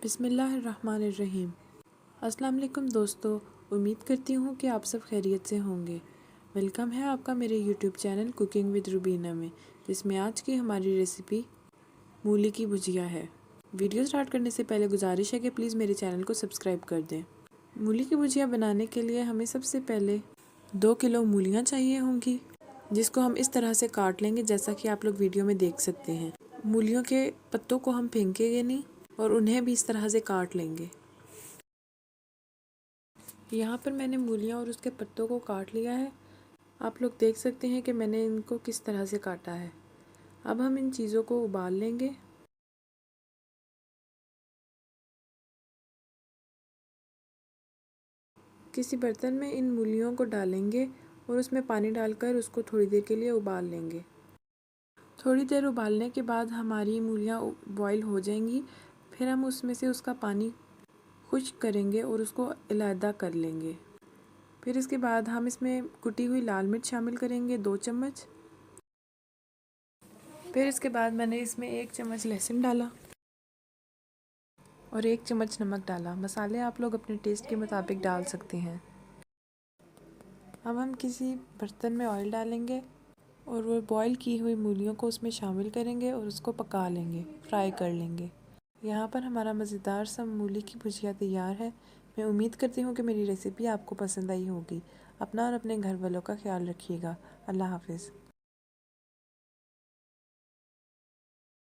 बिस्मिल्लाहिर्रहमानिर्रहीम। अस्सलाम वालेकुम दोस्तों, उम्मीद करती हूँ कि आप सब खैरियत से होंगे। वेलकम है आपका मेरे YouTube channel cooking with Rubina में, जिसमें आज की हमारी रेसिपी मूली की भुजिया है। वीडियो स्टार्ट करने से पहले गुजारिश है कि प्लीज़ मेरे चैनल को सब्सक्राइब कर दें। मूली की भुजिया बनाने के लिए हमें सबसे पहले 2 किलो मूलियाँ चाहिए होंगी, जिसको हम इस तरह से काट लेंगे जैसा कि आप लोग वीडियो में देख सकते हैं। मूलियों के पत्तों को हम फेंकेंगे नहीं और उन्हें भी इस तरह से काट लेंगे। यहाँ पर मैंने मूलियाँ और उसके पत्तों को काट लिया है। आप लोग देख सकते हैं कि मैंने इनको किस तरह से काटा है। अब हम इन चीज़ों को उबाल लेंगे। किसी बर्तन में इन मूलियों को डालेंगे और उसमें पानी डालकर उसको थोड़ी देर के लिए उबाल लेंगे। थोड़ी देर उबालने के बाद हमारी मूलियाँ बॉईल हो जाएंगी। फिर हम उसमें से उसका पानी खुश्क करेंगे और उसको अलहदा कर लेंगे। फिर इसके बाद हम इसमें कुटी हुई लाल मिर्च शामिल करेंगे 2 चम्मच। फिर इसके बाद मैंने इसमें 1 चम्मच लहसुन डाला और 1 चम्मच नमक डाला। मसाले आप लोग अपने टेस्ट के मुताबिक डाल सकते हैं। अब हम किसी बर्तन में ऑयल डालेंगे और वो बॉईल की हुई मूलियों को उसमें शामिल करेंगे और उसको पका लेंगे, फ्राई कर लेंगे। यहाँ पर हमारा मज़ेदार सा मूली की भुजिया तैयार है। मैं उम्मीद करती हूँ कि मेरी रेसिपी आपको पसंद आई होगी। अपना और अपने घर वालों का ख्याल रखिएगा। अल्लाह हाफिज़।